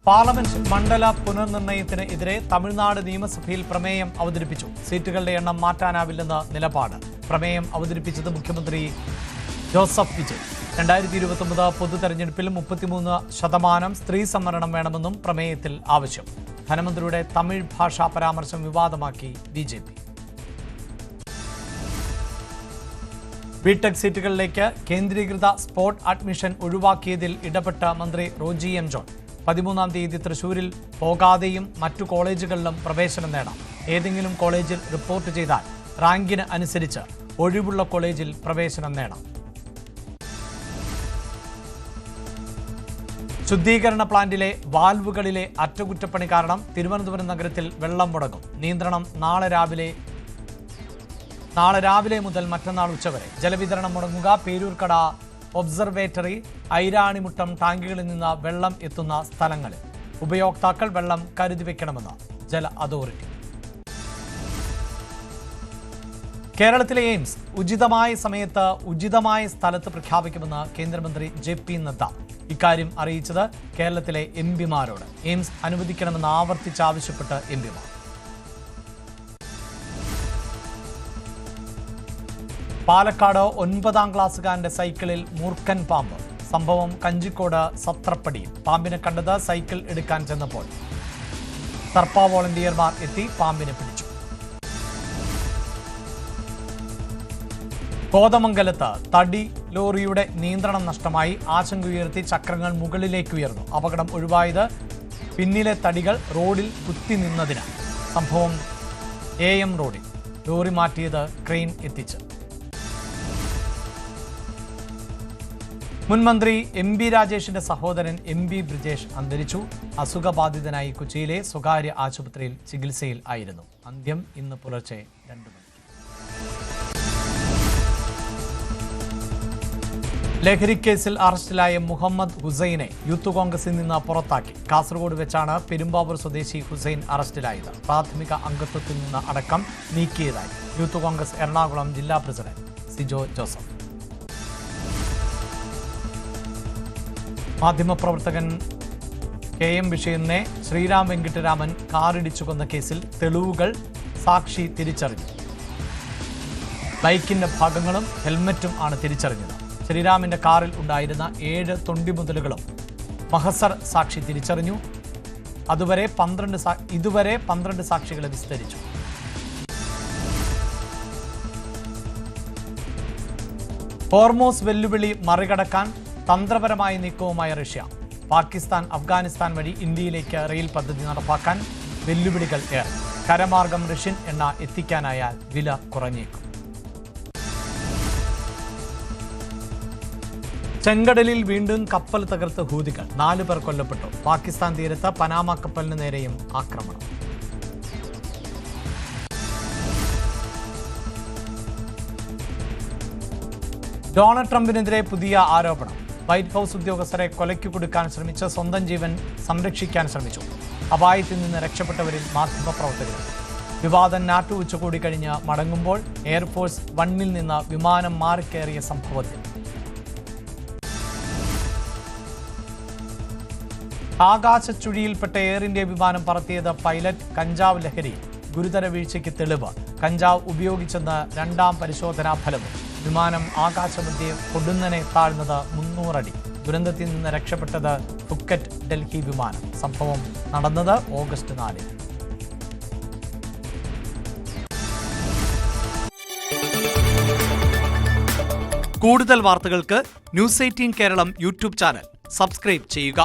Parliament മണ്ഡല പുനർനിർണയത്തിന് എതിരെ തമിഴ്നാട് നിയമസഭയിൽ പ്രമേയം അവതരിപ്പിച്ചു. സീറ്റുകളുടെ എണ്ണം മാറ്റാനാവില്ലെന്ന് നിലപാട്. പ്രമേയം അവതരിപ്പിച്ചത് മുഖ്യമന്ത്രി ജോസഫ് വിജയ്. 2029 പൊതു തെരഞ്ഞെടുപ്പിൽ 33% സ്ത്രീ സംവരണം വേണമെന്നും പ്രമേയത്തിൽ ആവശ്യം. ധനമന്ത്രിയുടെ തമിഴ് ഭാഷാ പരാമർശം വിവാദമാക്കി BJP. ബിടെക് സീറ്റുകളിലേക്ക് കേന്ദ്രീകൃത സ്പോട്ട് അഡ്മിഷൻ ഒഴിവാക്കിയതിൽ ഇടപെട്ട മന്ത്രി റോജി എം ജോൺ. 13-ാം തീയതി തൃശൂരിൽ പോകാതെയും മറ്റു കോളേജുകളിലും പ്രവേശനം നേടാം. ഏതെങ്കിലും കോളേജിൽ റിപ്പോർട്ട് ചെയ്താൽ റാങ്കിന് അനുസരിച്ച് ഒഴിവുള്ള കോളേജിൽ പ്രവേശനം നേടാം. ശുദ്ധീകരണ പ്ലാന്റിലെ വാൽവുകളിലെ അറ്റകുറ്റപ്പണി കാരണം തിരുവനന്തപുരം നഗരത്തിൽ വെള്ളം മുടങ്ങും. നിയന്ത്രണം നാളെ രാവിലെ മുതൽ മറ്റന്നാൾ ഉച്ചവരെ. ജലവിതരണം മുടങ്ങുക പേരൂർക്കട ഒബ്സർവേറ്ററി, ഐരാണിമുട്ടം ടാങ്കികളിൽ നിന്ന് വെള്ളം എത്തുന്ന സ്ഥലങ്ങളിൽ. ഉപയോക്താക്കൾ വെള്ളം കരുതി വെക്കണമെന്ന് ജല അതോറിറ്റി. കേരളത്തിലെ എയിംസ് ഉചിതമായ സമയത്ത് ഉചിതമായ സ്ഥലത്ത് പ്രഖ്യാപിക്കുമെന്ന് കേന്ദ്രമന്ത്രി JP നദ്ദ. ഇക്കാര്യം അറിയിച്ചത് കേരളത്തിലെ MPമാരോട്. എയിംസ് അനുവദിക്കണമെന്ന് ആവർത്തിച്ചാവശ്യപ്പെട്ട് MPമാർ. പാലക്കാട് 9ാം ക്ലാസ്സുകാരന്റെ സൈക്കിളിൽ മൂർഖൻ പാമ്പ്. സംഭവം കഞ്ചിക്കോട് സത്രപ്പടിയിൽ. പാമ്പിനെ കണ്ടത് സൈക്കിൾ എടുക്കാൻ ചെന്നപ്പോൾ സർപ്പ വോളണ്ടിയർമാർ എത്തി പാമ്പിനെ പിടിച്ചു. കോതമംഗലത്ത് തടി ലോറിയുടെ നിയന്ത്രണം നഷ്ടമായി. ആശങ്കയുയർത്തി ചക്രങ്ങൾ മുകളിലേക്ക് ഉയർന്നു. അപകടം ഒഴിവായത് പിന്നിലെ തടികൾ റോഡിൽ കുത്തി നിന്നതിനാൽ. സംഭവം AM റോഡിൽ. ലോറി മാറ്റിയത് ക്രെയിൻ എത്തിച്ച്. മുൻമന്ത്രി MB രാജേഷിന്റെ സഹോദരൻ MB ബ്രിജേഷ് അന്തരിച്ചു. അസുഖബാധിതനായി കൊച്ചിയിലെ സ്വകാര്യ ആശുപത്രിയിൽ ചികിത്സയിൽ ആയിരുന്നു. അന്ത്യം ഇന്ന് പുലർച്ചെ 2 മണിക്ക്. ലഹരിക്കേസിൽ അറസ്റ്റിലായ മുഹമ്മദ് ഹുസൈനെ യൂത്ത് കോൺഗ്രസിൽ നിന്ന് പുറത്താക്കി. കാസർഗോഡ് വെച്ചാണ് പെരുമ്പാവൂർ സ്വദേശി ഹുസൈൻ അറസ്റ്റിലായത്. പ്രാഥമിക അംഗത്വത്തിൽ നിന്ന് അടക്കം നീക്കിയതായി യൂത്ത് കോൺഗ്രസ് എറണാകുളം ജില്ലാ പ്രസിഡന്റ് സിജോ ജോസഫ്. മാധ്യമപ്രവർത്തകൻ KM ബഷീറിനെ ശ്രീരാം വെങ്കിട്ടരാമൻ കാറിടിച്ചു കൊന്ന കേസിൽ തെളിവുകൾ സാക്ഷി തിരിച്ചറിഞ്ഞു. ബൈക്കിന്റെ ഭാഗങ്ങളും ഹെൽമറ്റും ആണ് തിരിച്ചറിഞ്ഞത്. ശ്രീരാമിന്റെ കാറിൽ ഉണ്ടായിരുന്ന 7 തൊണ്ടിമുതലുകളും മഹസർ സാക്ഷി തിരിച്ചറിഞ്ഞു. ഇതുവരെ 12 സാക്ഷികളെ വിസ്തരിച്ചു. ഹോർമോസ് വെല്ലുവിളി മറികടക്കാൻ തന്ത്രപരമായ നീക്കവുമായി റഷ്യ. പാകിസ്ഥാൻ അഫ്ഗാനിസ്ഥാൻ വഴി ഇന്ത്യയിലേക്ക് റെയിൽ പദ്ധതി നടപ്പാക്കാൻ വെല്ലുവിളികൾ ഏറെ. കരമാർഗം റഷ്യൻ എണ്ണ എത്തിക്കാനായാൽ വില കുറഞ്ഞേക്കും. ചെങ്കടലിൽ വീണ്ടും കപ്പൽ തകർത്ത് ഹൂതികൾ. 4 പേർ കൊല്ലപ്പെട്ടു. പാകിസ്ഥാൻ തീരത്ത് പനാമ കപ്പലിന് നേരെയും ആക്രമണം. ഡൊണാൾഡ് ട്രംപിനെതിരെ പുതിയ ആരോപണം. വൈറ്റ് ഹൌസ് ഉദ്യോഗസ്ഥരെ കൊലയ്ക്ക് കൊടുക്കാൻ ശ്രമിച്ച് സ്വന്തം ജീവൻ സംരക്ഷിക്കാൻ ശ്രമിച്ചു. അപായത്തിൽ നിന്ന് രക്ഷപ്പെട്ടവരിൽ മാധ്യമപ്രവർത്തകർ. വിവാദം നാറ്റോ ഉച്ചകോടി കഴിഞ്ഞ് മടങ്ങുമ്പോൾ എയർഫോഴ്സ് 1-ൽ നിന്ന് വിമാനം മാറിക്കയറിയ സംഭവത്തിൽ. ആകാശച്ചുഴിയിൽപ്പെട്ട എയർ ഇന്ത്യ വിമാനം പറത്തിയത് പൈലറ്റ്. കഞ്ചാവ് ലഹരി. ഗുരുതര വീഴ്ചയ്ക്ക് തെളിവ്. കഞ്ചാവ് ഉപയോഗിച്ചെന്ന് 2ാം പരിശോധനാ ഫലവും. വിമാനം ആകാശമധ്യേ പൊടുന്നനെ താഴ്ന്നത് 300 അടി. ദുരന്തത്തിൽ നിന്ന് രക്ഷപ്പെട്ടത് ഫുക്കറ്റ് ഡൽഹി വിമാനം. സംഭവം നടന്നത് ഓഗസ്റ്റ് 4. കൂടുതൽ വാർത്തകൾക്ക് News 18 Keralam YouTube channel subscribe ചെയ്യുക.